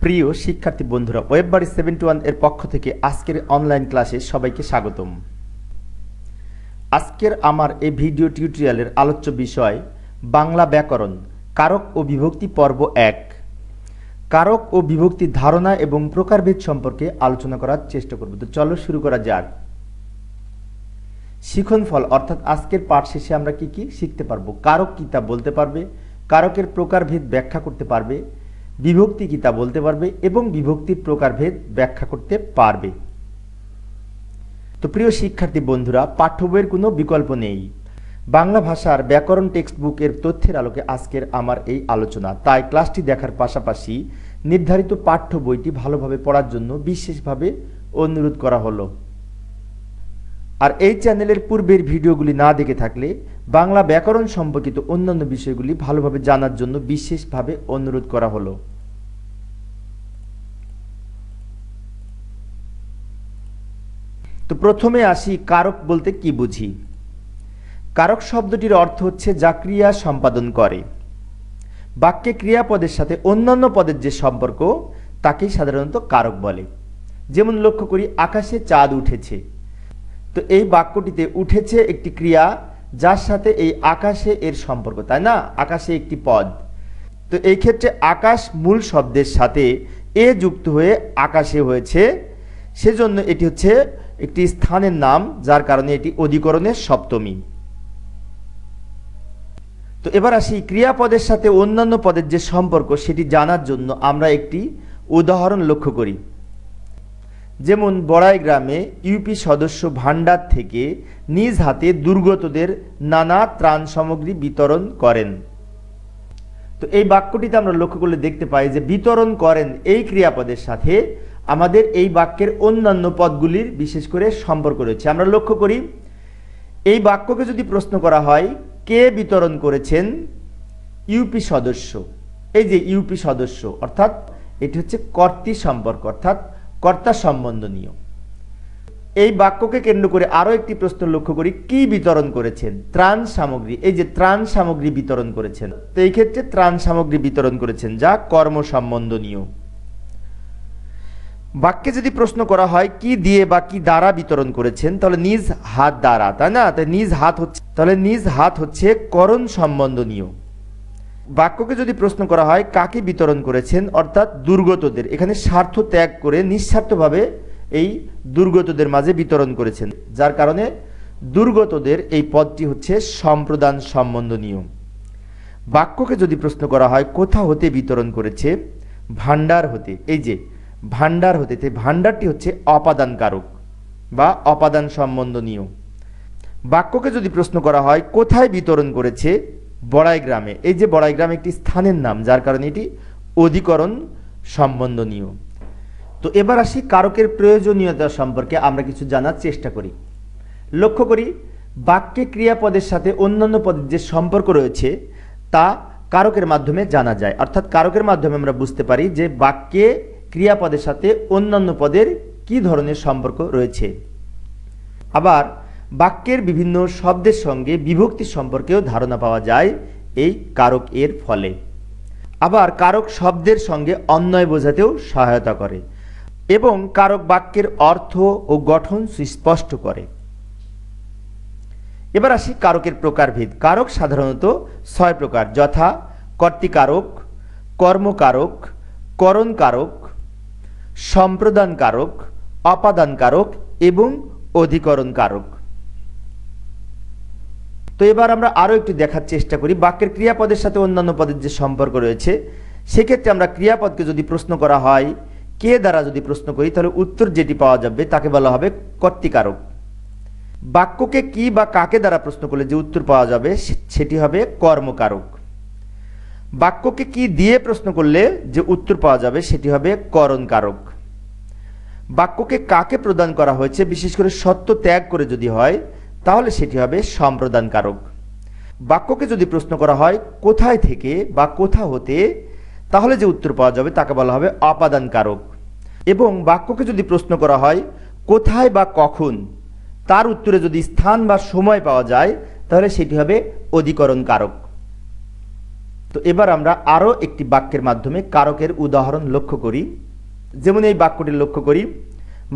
প্রিয় শিক্ষার্থী বন্ধুরা, ওয়েববাড়ি 71 এর পক্ষ থেকে আজকের অনলাইন ক্লাসে সবাইকে স্বাগতম। আজকের আমার এই ভিডিও টিউটোরিয়ালের আলোচ্য বিষয় বাংলা ব্যাকরণ, কারক ও বিভক্তি পর্ব 1। কারক ও বিভক্তির ধারণা এবং প্রকারভেদ সম্পর্কে আলোচনা করার চেষ্টা করব। তো চলো শুরু করা যাক। শিক্ষণফল অর্থাৎ আজকের পাঠ শেষে আমরা কি কি শিখতে পারবো। কারক কি তা বলতে পারবে, কারকের প্রকারভেদ ব্যাখ্যা করতে পারবে, বিভক্তি কি তা বলতে পারবে এবং বিভক্তির প্রকারভেদ ব্যাখ্যা করতে পারবে। তো প্রিয় শিক্ষার্থী বন্ধুরা, পাঠ্য বইয়ের কোনো বিকল্প নেই। বাংলা ভাষার ব্যাকরণ টেক্সট বুকের তথ্যের আলোকে আজকের আমার এই আলোচনা। তাই ক্লাসটি দেখার পাশাপাশি নির্ধারিত পাঠ্য বইটি ভালোভাবে পড়ার জন্য বিশেষভাবে অনুরোধ করা হলো। আর এই চ্যানেলের পূর্বের ভিডিওগুলি না দেখে থাকলে বাংলা ব্যাকরণ সম্পর্কিত অন্যান্য বিষয়গুলি ভালোভাবে জানার জন্য বিশেষভাবে অনুরোধ করা হলো। তো প্রথমে আসি, কারক বলতে কি বুঝি। কারক শব্দটির অর্থ হচ্ছে যা ক্রিয়া সম্পাদন করে। বাক্যে ক্রিয়াপদের সাথে অন্যান্য পদের যে সম্পর্ক তাকেই সাধারণত কারক বলে। যেমন লক্ষ্য করি, আকাশে চাঁদ উঠেছে। তো এই বাক্যটিতে উঠেছে একটি ক্রিয়া, যার সাথে এই আকাশে এর সম্পর্ক, তাই না? আকাশে একটি পদ। তো এই ক্ষেত্রে আকাশ মূল শব্দের সাথে এ যুক্ত হয়ে আকাশে হয়েছে, সেজন্য এটি হচ্ছে একটি স্থানের নাম, যার কারণে এটি অধিকরণের সপ্তমী। তো এবার আসি, ক্রিয়াপদের সাথে অন্যান্য পদের যে সম্পর্ক সেটি জানার জন্য আমরা একটি উদাহরণ লক্ষ্য করি। যেমন বড়াই গ্রামে ইউপি সদস্য ভান্ডার থেকে নিজ হাতে দুর্গতদের নানা ত্রাণ সামগ্রী বিতরণ করেন। তো এই বাক্যটিতে আমরা লক্ষ্য করলে দেখতে পাই যে বিতরণ করেন এই ক্রিয়াপদের সাথে আমাদের এই বাক্যের অন্যান্য পদগুলির বিশেষ করে সম্পর্ক রয়েছে। আমরা লক্ষ্য করি, এই বাক্যকে যদি প্রশ্ন করা হয় কে বিতরণ করেছেন, ইউপি সদস্য। এই যে ইউপি সদস্য অর্থাৎ এটি হচ্ছে কর্তৃ সম্পর্ক, অর্থাৎ কর্তা সম্বন্ধনীয়। এই বাক্যকে কেন্দ্র করে আরো একটি প্রশ্ন লক্ষ্য করি, কি বিতরণ করেছেন, ত্রাণ সামগ্রী। এই যে ত্রাণ সামগ্রী বিতরণ করেছেন, তো এই ক্ষেত্রে ত্রাণ সামগ্রী বিতরণ করেছেন, যা কর্ম সম্বন্ধনীয়। বাক্যে যদি প্রশ্ন করা হয় কি দিয়ে বা কি দ্বারা বিতরণ করেছেন, তাহলে নিজ হাত দ্বারা, তাই না? তাহলে নিজ হাত হচ্ছে করণ সম্বন্ধনীয়। বাক্যকে যদি প্রশ্ন করা হয় কাকে বিতরণ করেছেন, অর্থাৎ দুর্গতদের, এখানে স্বার্থ ত্যাগ করে নিঃস্বার্থভাবে এই দুর্গতদের মাঝে বিতরণ করেছেন, যার কারণে দুর্গতদের এই পদটি হচ্ছে সম্প্রদান সম্বন্ধনীয়। বাক্যকে যদি প্রশ্ন করা হয় কোথা হতে বিতরণ করেছে, ভান্ডার হতে। এই যে ভান্ডার হতে, ভান্ডারটি হচ্ছে অপাদান কারক বা অপাদান সম্বন্ধনীয়। বাক্যকে যদি প্রশ্ন করা হয় কোথায় বিতরণ করেছে, বড়াই গ্রামে। এই যে বড়াই গ্রাম একটি স্থানের নাম, যার কারণে এটি অধিকরণ সম্বন্ধনীয়। তো এবার আসি, কারকের প্রয়োজনীয়তা সম্পর্কে আমরা কিছু জানার চেষ্টা করি। লক্ষ্য করি, বাক্যে ক্রিয়াপদের সাথে অন্যান্য পদের যে সম্পর্ক রয়েছে তা কারকের মাধ্যমে জানা যায়। অর্থাৎ কারকের মাধ্যমে আমরা বুঝতে পারি যে বাক্যে ক্রিয়াপদের সাথে অন্যান্য পদের কি ধরনের সম্পর্ক রয়েছে। আবার বাক্যের বিভিন্ন শব্দের সঙ্গে বিভক্তির সম্পর্কেও ধারণা পাওয়া যায় এই কারক এর ফলে। আবার কারক শব্দের সঙ্গে অন্বয় বোঝাতেও সহায়তা করে এবং কারক বাক্যের অর্থ ও গঠন সুস্পষ্ট করে। এবার আসি কারকের প্রকারভেদ। কারক সাধারণত 6 প্রকার, যথা কর্তৃকারক, কর্মকারক, করণ কারক, সম্প্রদান কারক, অপাদান কারক এবং অধিকরণ কারক। তো এবার আমরা আরো একটু দেখার চেষ্টা করি বাক্যের ক্রিয়াপদের সাথে অন্যান্য পদের যে সম্পর্ক রয়েছে। সেক্ষেত্রে আমরা ক্রিয়াপদকে যদি প্রশ্ন করা হয় কে দ্বারা যদি প্রশ্ন করি, তাহলে উত্তর যেটি পাওয়া যাবে তাকে বলা হবে কর্তৃকারক। বাক্যকে কি বা কাকে দ্বারা প্রশ্ন করলে যে উত্তর পাওয়া যাবে সেটি হবে কর্মকারক। বাক্যকে কি দিয়ে প্রশ্ন করলে যে উত্তর পাওয়া যাবে সেটি হবে করণ কারক। বাক্যকে কাকে প্রদান করা হয়েছে, বিশেষ করে সত্য ত্যাগ করে যদি হয়, তাহলে সেটি হবে সম্প্রদান কারক। বাক্যকে যদি প্রশ্ন করা হয় কোথায় থেকে বা কোথা হতে, তাহলে যে উত্তর পাওয়া যাবে তাকে বলা হবে অপাদান কারক। এবং বাক্যকে যদি প্রশ্ন করা হয় কোথায় বা কখন, তার উত্তরে যদি স্থান বা সময় পাওয়া যায়, তাহলে সেটি হবে অধিকরণ কারক। তো এবার আমরা আরও একটি বাক্যের মাধ্যমে কারকের উদাহরণ লক্ষ্য করি। যেমন এই বাক্যটি লক্ষ্য করি,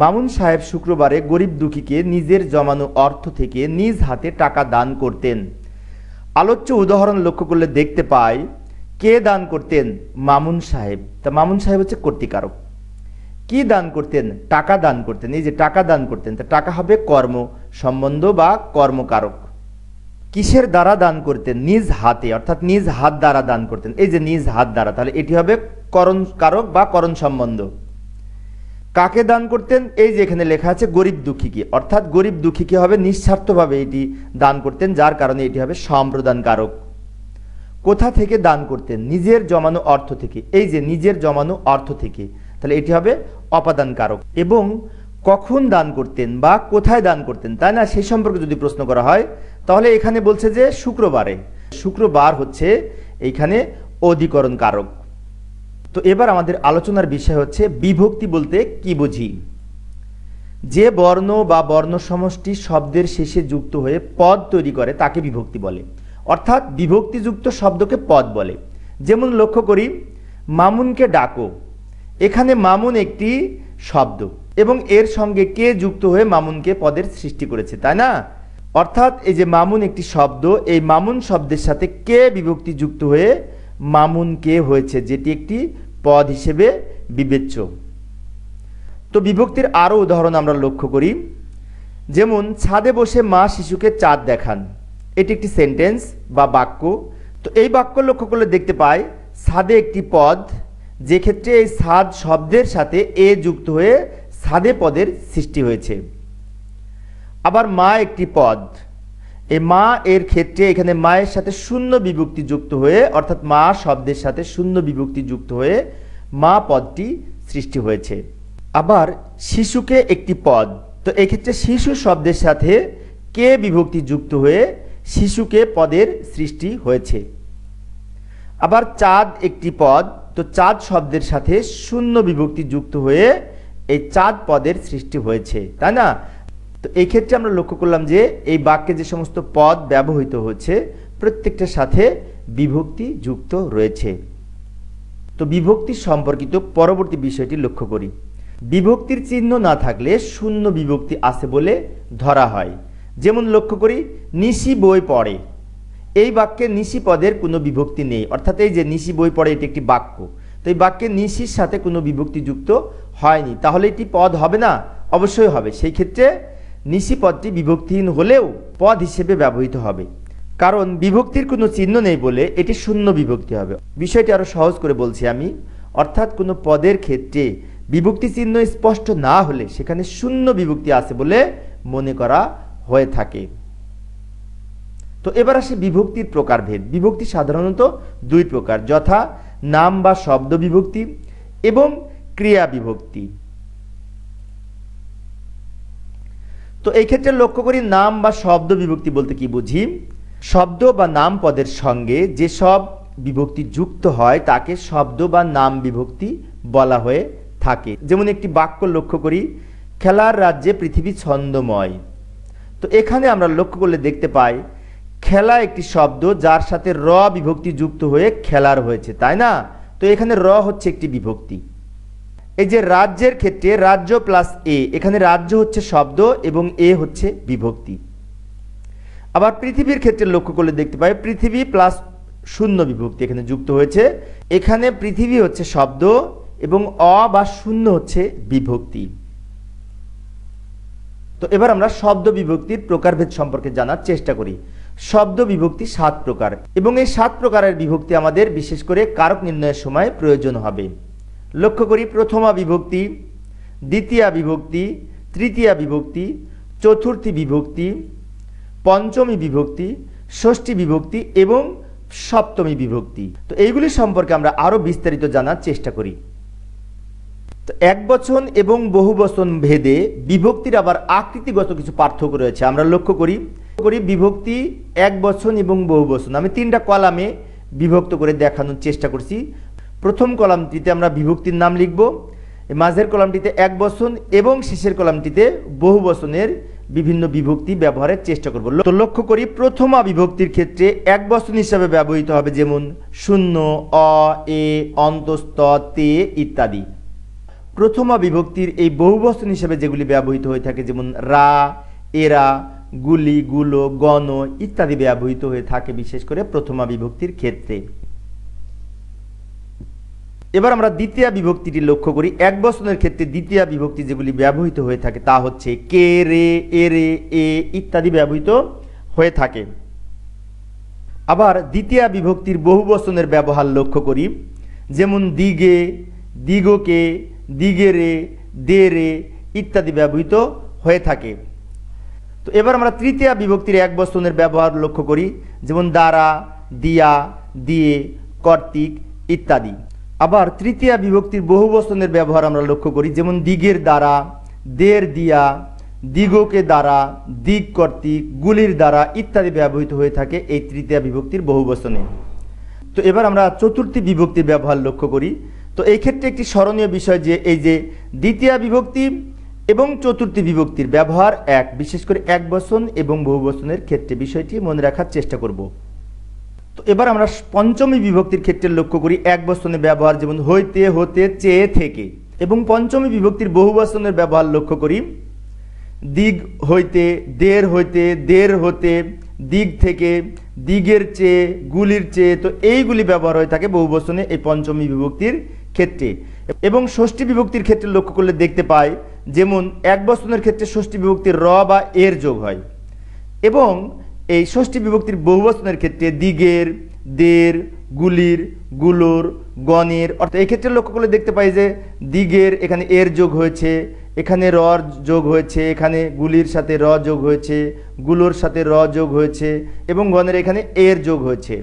মামুন সাহেব শুক্রবারে গরিব দুঃখীকে নিজের জমানো অর্থ থেকে নিজ হাতে টাকা দান করতেন। আলোচ্য উদাহরণ লক্ষ্য করলে দেখতে পাই কে দান করতেন? মামুন সাহেব। তা মামুন সাহেব হচ্ছে কর্তৃকারক। কি দান করতেন? টাকা দান করতেন। এই যে টাকা দান করতেন, তা টাকা হবে কর্ম সম্বন্ধ বা কর্মকারক। কিসের দ্বারা দান করতেন? নিজ হাতে, অর্থাৎ নিজ হাত দ্বারা দান করতেন। এই যে নিজ হাত দ্বারা, তাহলে এটি হবে করণ কারক বা করণ সম্বন্ধ। কাকে দান করতেন? এই যে এখানে লেখা আছে গরিব দুঃখীকে, অর্থাৎ গরিব দুঃখীকে হবে নিঃস্বার্থভাবে এটি দান করতেন, যার কারণে এটি হবে সম্প্রদান কারক। কোথা থেকে দান করতেন? নিজের জমানো অর্থ থেকে। এই যে নিজের জমানো অর্থ থেকে, তাহলে এটি হবে অপাদান কারক। এবং কখন দান করতেন বা কোথায় দান করতেন, তাই না, সেই সম্পর্কে যদি প্রশ্ন করা হয় তাহলে এখানে বলছে যে শুক্রবারে। শুক্রবার হচ্ছে এইখানে অধিকরণ কারক। তো এবার আমাদের আলোচনার বিষয় হচ্ছে বিভক্তি বলতে কি বুঝি। যে বর্ণ বা বর্ণ সমষ্টি শব্দের শেষে যুক্ত হয়ে পদ তৈরি করে তাকে বিভক্তি বলে, অর্থাৎ বিভক্তিযুক্ত শব্দকে পদ বলে। যেমন লক্ষ্য করি, মামুনকে ডাকো। এখানে মামুন একটি শব্দ এবং এর সঙ্গে কে যুক্ত হয়ে মামুনকে পদের সৃষ্টি করেছে, তাই না? অর্থাৎ এই যে মামুন একটি শব্দ, এই মামুন শব্দের সাথে কে বিভক্তি যুক্ত হয়ে মামুন কে হয়েছে, যেটি একটি পদ হিসেবে বিবেচ্য। তো বিভক্তির আরও উদাহরণ আমরা লক্ষ্য করি। যেমন ছাদে বসে মা শিশুকে চাঁদ দেখান। এটি একটি সেন্টেন্স বা বাক্য। তো এই বাক্য লক্ষ্য করলে দেখতে পাই ছাদে একটি পদ, যে ক্ষেত্রে এই ছাদ শব্দের সাথে এ যুক্ত হয়ে ছাদে পদের সৃষ্টি হয়েছে। আবার মা একটি পদ, এই মা এর ক্ষেত্রে এখানে মায়ের সাথে শূন্য বিভক্তি যুক্ত হয়ে, অর্থাৎ মা শব্দের সাথে শূন্য বিভক্তি যুক্ত হয়ে মা পদটি সৃষ্টি হয়েছে। আবার শিশুকে একটি পদ, তো এক্ষেত্রে শিশু শব্দের সাথে কে বিভক্তি যুক্ত হয়ে শিশুকে পদের সৃষ্টি হয়েছে। আবার চাঁদ একটি পদ, তো চাঁদ শব্দের সাথে শূন্য বিভক্তি যুক্ত হয়ে এই চাঁদ পদের সৃষ্টি হয়েছে, তাই না? তো এই ক্ষেত্রে আমরা লক্ষ্য করলাম যে এই বাক্যে যে সমস্ত পদ ব্যবহৃত হচ্ছে প্রত্যেকটার সাথে বিভক্তি যুক্ত রয়েছে। তো বিভক্তি সম্পর্কিত পরবর্তী বিষয়টি লক্ষ্য করি। বিভক্তির চিহ্ন না থাকলে শূন্য বিভক্তি আছে বলে ধরা হয়। যেমন লক্ষ্য করি, নিশি বই পড়ে। এই বাক্যে নিশি পদের কোনো বিভক্তি নেই, অর্থাৎ এই যে নিশি বই পড়ে এটি একটি বাক্য, তো এই বাক্যে নিশির সাথে কোনো বিভক্তি যুক্ত হয়নি, তাহলে এটি পদ হবে না? অবশ্যই হবে। সেই ক্ষেত্রে নিশি পদটি বিভক্তিহীন হলেও পদ হিসেবে ব্যবহৃত হবে, কারণ বিভক্তির কোনো চিহ্ন নেই বলে এটি শূন্য বিভক্তি হবে। বিষয়টি আরো সহজ করে বলছি আমি, অর্থাৎ কোনো পদের ক্ষেত্রে বিভক্তি চিহ্ন স্পষ্ট না হলে সেখানে শূন্য বিভক্তি আছে বলে মনে করা হয়ে থাকে। তো এবার আসে বিভক্তির প্রকারভেদ। বিভক্তি সাধারণত দুই প্রকার, যথা নাম বা শব্দ বিভক্তি এবং ক্রিয়া বিভক্তি। তো এই ক্ষেত্রে লক্ষ্য করি নাম বা শব্দ বিভক্তি বলতে কি বুঝি। শব্দ বা নাম পদের সঙ্গে যেসব বিভক্তি যুক্ত হয় তাকে শব্দ বা নাম বিভক্তি বলা হয়ে থাকে। যেমন একটি বাক্য লক্ষ্য করি, খেলার রাজ্যে পৃথিবী ছন্দময়। তো এখানে আমরা লক্ষ্য করলে দেখতে পাই খেলা একটি শব্দ যার সাথে র বিভক্তি যুক্ত হয়ে খেলার হয়েছে, তাই না? তো এখানে র হচ্ছে একটি বিভক্তি। এই যে রাজ্যের ক্ষেত্রে রাজ্য প্লাস এ, এখানে রাজ্য হচ্ছে শব্দ এবং এ হচ্ছে বিভক্তি। আবার পৃথিবীর ক্ষেত্রে লক্ষ্য করলে দেখতে পাই পৃথিবী প্লাস শূন্য বিভক্তি এখানে যুক্ত হয়েছে। এখানে পৃথিবী হচ্ছে শব্দ এবং অ বা শূন্য হচ্ছে বিভক্তি। তো এবার আমরা শব্দ বিভক্তির প্রকারভেদ সম্পর্কে জানার চেষ্টা করি। শব্দ বিভক্তি 7 প্রকার এবং এই 7 প্রকারের বিভক্তি আমাদের বিশেষ করে কারক নির্ণয়ের সময় প্রয়োজন হবে। লক্ষ্য করি প্রথমা বিভক্তি, দ্বিতীয়া বিভক্তি, তৃতীয়া বিভক্তি, চতুর্থী বিভক্তি, পঞ্চমী বিভক্তি, ষষ্ঠী বিভক্তি এবং সপ্তমী বিভক্তি। তো এইগুলি সম্পর্কে আমরা আরো বিস্তারিত জানার চেষ্টা করি। তো একবচন এবং বহুবচন ভেদে বিভক্তির আবার আকৃতিগত কিছু পার্থক্য রয়েছে। আমরা লক্ষ্য করি বিভক্তি একবচন এবং বহুবচন আমি 3টা কলামে বিভক্ত করে দেখানোর চেষ্টা করছি। প্রথম কলামটিতে আমরা বিভক্তির নাম লিখব, মাঝের কলামটিতে একবচন এবং শেষের কলামটিতে বহুবচনের বিভিন্ন বিভক্তি ব্যবহারের চেষ্টা করব। তো লক্ষ্য করি প্রথমা বিভক্তির ক্ষেত্রে এক বচন হিসাবে ব্যবহৃত হবে, যেমন শূন্য, অ, এ, অন্তস্থ, তে ইত্যাদি। প্রথমা বিভক্তির এই বহুবচন হিসেবে যেগুলি ব্যবহৃত হয়ে থাকে, যেমন রা, এরা, গুলি, গুলো, গণ ইত্যাদি ব্যবহৃত হয়ে থাকে বিশেষ করে প্রথমা বিভক্তির ক্ষেত্রে। এবার আমরা দ্বিতীয় বিভক্তিটি লক্ষ্য করি। এক বচনের ক্ষেত্রে দ্বিতীয় বিভক্তি যেগুলি ব্যবহৃত হয়ে থাকে তা হচ্ছে কে, রে, এ রে, এ ইত্যাদি ব্যবহৃত হয়ে থাকে। আবার দ্বিতীয় বিভক্তির বহু বচনের ব্যবহার লক্ষ্য করি, যেমন দিগে, দিগকে, দিগেরে, দেরে ইত্যাদি ব্যবহৃত হয়ে থাকে। তো এবার আমরা তৃতীয় বিভক্তির এক বচনের ব্যবহার লক্ষ্য করি, যেমন দ্বারা, দিয়া, দিয়ে, কর্তৃক ইত্যাদি। আবার তৃতীয় বিভক্তির বহু বচনের ব্যবহার আমরা লক্ষ্য করি, যেমন দিগের দ্বারা, দের দিয়া, দিগকে দ্বারা, দিক কর্তৃক, গুলির দ্বারা ইত্যাদি ব্যবহৃত হয়ে থাকে এই তৃতীয় বিভক্তির বহু বচনে। তো এবার আমরা চতুর্থী বিভক্তির ব্যবহার লক্ষ্য করি। তো এই ক্ষেত্রে একটি স্মরণীয় বিষয় যে এই যে দ্বিতীয় বিভক্তি এবং চতুর্থী বিভক্তির ব্যবহার এক, বিশেষ করে এক বচন এবং বহু বচনের ক্ষেত্রে বিষয়টি মনে রাখার চেষ্টা করব। তো এবার আমরা পঞ্চমী বিভক্তির ক্ষেত্রে লক্ষ্য করি এক বচনের ব্যবহার, যেমন হইতে, হতে, চেয়ে, থেকে। এবং পঞ্চমী বিভক্তির বহু বচনের ব্যবহার লক্ষ্য করি, দিগ হইতে, দের হইতে, দের হতে, দিক থেকে, দিগের চেয়ে, গুলির চেয়ে। তো এইগুলি ব্যবহার হয়ে থাকে বহু বচনে এই পঞ্চমী বিভক্তির ক্ষেত্রে। এবং ষষ্ঠী বিভক্তির ক্ষেত্রে লক্ষ্য করলে দেখতে পাই, যেমন এক বচনের ক্ষেত্রে ষষ্ঠী বিভক্তির র বা এর যোগ হয়, এবং এই ষষ্ঠী বিভক্তির বহুবচনের ক্ষেত্রে দিগের, দের, গুলির, গুলোর, গণের। অর্থাৎ এই ক্ষেত্রে লক্ষ্য করলে দেখতে পাই যে দিগের এখানে এর যোগ হয়েছে, এখানে র যোগ হয়েছে, এখানে গুলির সাথে র যোগ হয়েছে, গুলোর সাথে র যোগ হয়েছে এবং গণের এখানে এর যোগ হয়েছে।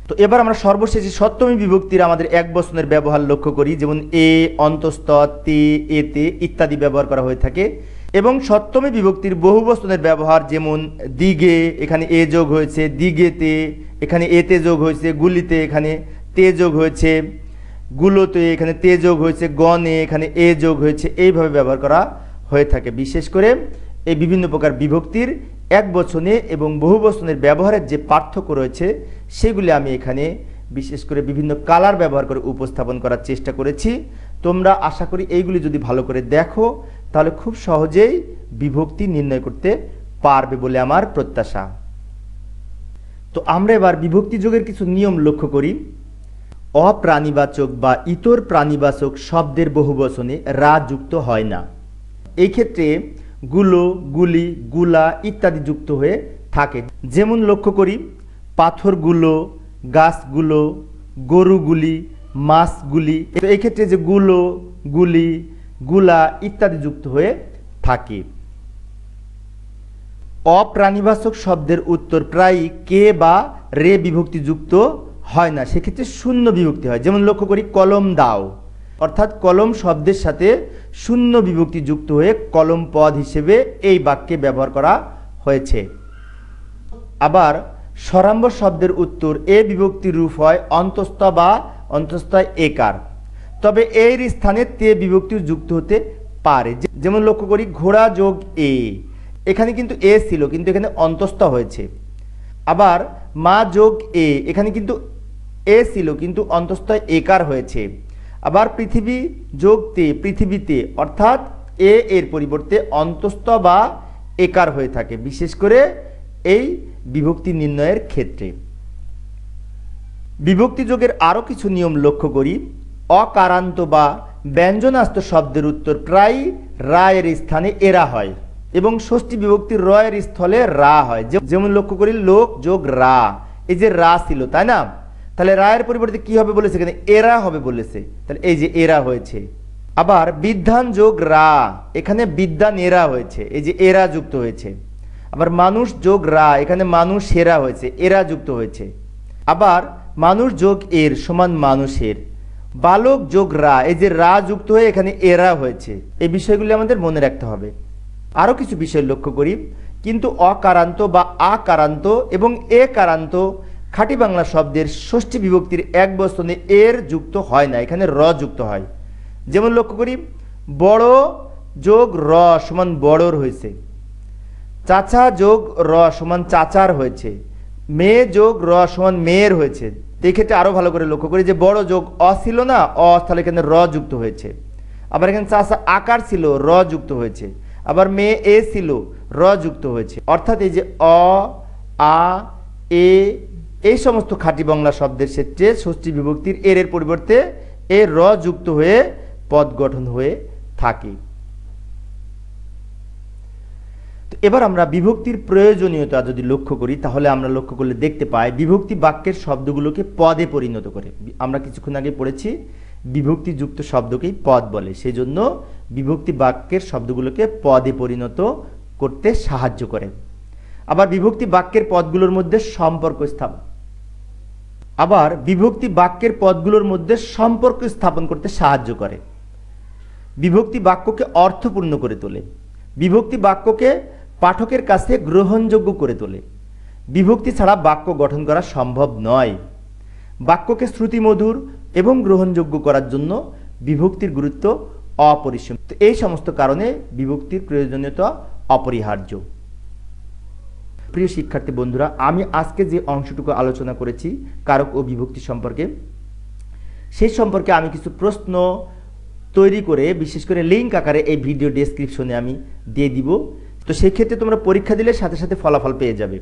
তো এবার আমরা সর্বশেষে সপ্তমী বিভক্তির আমাদের এক বচনের ব্যবহার লক্ষ্য করি, যেমন এ, অন্তস্থ, তে, এতে ইত্যাদি ব্যবহার করা হয়ে থাকে। এবং সপ্তমী বিভক্তির বহু বচনের ব্যবহার, যেমন দিগে এখানে এ যোগ হয়েছে, দিগেতে এখানে এতে যোগ হয়েছে, গুলিতে এখানে তে যোগ হয়েছে, গুলোতে এখানে তে যোগ হয়েছে, গণে এখানে এ যোগ হয়েছে, এইভাবে ব্যবহার করা হয়ে থাকে। বিশেষ করে এই বিভিন্ন প্রকার বিভক্তির এক বচনে এবং বহু বচনের ব্যবহারের যে পার্থক্য রয়েছে সেগুলি আমি এখানে বিশেষ করে বিভিন্ন কালার ব্যবহার করে উপস্থাপন করার চেষ্টা করেছি। তোমরা আশা করি এইগুলি যদি ভালো করে দেখো তাহলে খুব সহজেই বিভক্তি নির্ণয় করতে পারবে বলে আমার প্রত্যাশা। তো আমরা এবার বিভক্তি যোগের কিছু নিয়ম লক্ষ্য করি। অপ্রাণীবাচক বা ইতর প্রাণীবাচক শব্দের বহুবচনে রা যুক্ত হয় না। এই ক্ষেত্রে গুলো, গুলি, গুলা ইত্যাদি যুক্ত হয়ে থাকে। যেমন লক্ষ্য করি পাথরগুলো, গাছগুলো, গরুগুলি, মাছগুলি। তো এই ক্ষেত্রে যে গুলো, গুলি, গুলা ইত্যাদি যুক্ত হয়ে থাকে। অপ্রাণীবাচক শব্দের উত্তর প্রায়ই কে বা রে বিভক্তি যুক্ত হয় না, সেক্ষেত্রে শূন্য বিভক্তি হয়। যেমন লক্ষ্য করি কলম দাও, অর্থাৎ কলম শব্দের সাথে শূন্য বিভক্তি যুক্ত হয়ে কলম পদ হিসেবে এই বাক্যে ব্যবহার করা হয়েছে। আবার স্বরাম্ব শব্দের উত্তর এ বিভক্তির রূপ হয় অন্তস্থ বা অন্তস্থ একার, তবে এর স্থানে তে বিভক্তি যুক্ত হতে পারে। যেমন লক্ষ্য করি ঘোড়া যোগ এ, এখানে কিন্তু এ ছিল কিন্তু এখানে অন্তস্থ হয়েছে। আবার মা যোগ এ, এখানে কিন্তু এ ছিল কিন্তু অন্তস্থ একার হয়েছে। আবার পৃথিবী যোগ তে, পৃথিবীতে, অর্থাৎ এ এর পরিবর্তে অন্তস্থ বা একার হয়ে থাকে বিশেষ করে এই বিভক্তি নির্ণয়ের ক্ষেত্রে। বিভক্তি যোগের আরও কিছু নিয়ম লক্ষ্য করি। অকারান্ত বা ব্যঞ্জনাস্ত শব্দের উত্তর প্রায় রা এর স্থানে এরা হয় এবং ষষ্ঠী বিভক্তির র এর স্থলে রা হয়। যেমন লক্ষ্য করি লোক যোগ রা, এই যে রা ছিল তাই না, তাহলে রায়ের পরিবর্তে কি হবে বলেছে, এখানে এরা হবে বলেছে, তাহলে এই যে এরা হয়েছে। আবার বিদ্যান যোগ রা, এখানে বিদ্যান এরা হয়েছে, এই যে এরা যুক্ত হয়েছে। আবার মানুষ যোগ রা, এখানে মানুষ এরা হয়েছে, এরা যুক্ত হয়েছে। আবার মানুষ যোগ এর সমান মানুষের। বালক যোগ রা, এই যে রা যুক্ত হয়ে এখানে এরা হয়েছে। এই বিষয়গুলি আমাদের মনে রাখতে হবে। আরও কিছু বিষয় লক্ষ্য করি, কিন্তু অকারান্ত বা আকারান্ত এবং এ কারান্ত খাঁটি বাংলা শব্দের ষষ্ঠী বিভক্তির এক বচনে এর যুক্ত হয় না, এখানে র যুক্ত হয়। যেমন লক্ষ্য করি বড় যোগ র সমান বড়র হয়েছে। চাচা যোগ র সমান চাচার হয়েছে, মেয়ে যোগ র সমান মেয়ের হয়েছে। এক্ষেত্রে আরো ভালো করে লক্ষ্য করি যে বড় যোগ অ ছিল না, তাহলে এখানে র যুক্ত হয়েছে। আবার এখানে চাচা আকার ছিল, র যুক্ত হয়েছে। আবার মেয়ে এ ছিল, র যুক্ত হয়েছে। অর্থাৎ এই যে অ, আ, এ, এই সমস্ত খাঁটি বাংলা শব্দের ক্ষেত্রে ষষ্ঠী বিভক্তির এর পরিবর্তে এ র যুক্ত হয়ে পদ গঠন হয়ে থাকে। তো এবার আমরা বিভক্তির প্রয়োজনীয়তা যদি লক্ষ্য করি, তাহলে আমরা লক্ষ্য করলে দেখতে পাই বিভক্তি বাক্যের শব্দগুলোকে পদে পরিণত করে। আমরা কিছুক্ষণ আগে পড়েছি বিভক্তিযুক্ত শব্দকেই পদ বলে, সেই জন্য বিভক্তি বাক্যের শব্দগুলোকে পদে পরিণত করতে সাহায্য করে। আবার বিভক্তি বাক্যের পদগুলোর মধ্যে সম্পর্ক স্থাপন করতে সাহায্য করে। বিভক্তি বাক্যকে অর্থপূর্ণ করে তোলে। বিভক্তি বাক্যকে পাঠকের কাছে গ্রহণযোগ্য করে তোলে। বিভক্তি ছাড়া বাক্য গঠন করা সম্ভব নয়। বাক্যকে শ্রুতিমধুর এবং গ্রহণযোগ্য করার জন্য বিভক্তির গুরুত্ব অপরিসীম। এই সমস্ত কারণে বিভক্তির প্রয়োজনীয়তা অপরিহার্য। প্রিয় শিক্ষার্থী বন্ধুরা, আমি আজকে যে অংশটুকু আলোচনা করেছি কারক ও বিভক্তি সম্পর্কে, সেই সম্পর্কে আমি কিছু প্রশ্ন তৈরি করে বিশেষ করে লিঙ্ক আকারে এই ভিডিও ডেসক্রিপশনে আমি দিয়ে দিব। তো সেই ক্ষেত্রে তোমরা পরীক্ষা দিলে সাথে সাথে ফলাফল পেয়ে যাবে।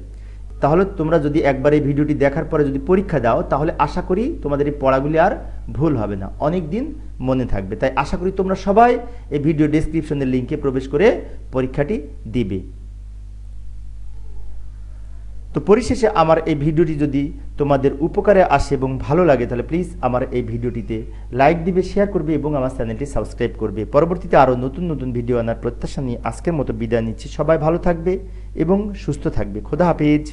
তাহলে তোমরা যদি একবার এই ভিডিওটি দেখার পরে যদি পরীক্ষা দাও, তাহলে আশা করি তোমাদের এই পড়াগুলি আর ভুল হবে না, অনেক দিন মনে থাকবে। তাই আশা করি তোমরা সবাই এই ভিডিও ডেসক্রিপশনের লিঙ্কে প্রবেশ করে পরীক্ষাটি দিবে। তো পরিশেষে আমার এই ভিডিওটি যদি তোমাদের উপকারে আসে এবং ভালো লাগে, তাহলে প্লিজ আমার এই ভিডিওটিতে লাইক দিবে, শেয়ার করবে এবং আমার চ্যানেলটি সাবস্ক্রাইব করবে। পরবর্তীতে আরও নতুন নতুন ভিডিও আনার প্রত্যাশা নিয়ে আজকের মতো বিদায় নিচ্ছি। সবাই ভালো থাকবে এবং সুস্থ থাকবে। খোদা হাফেজ।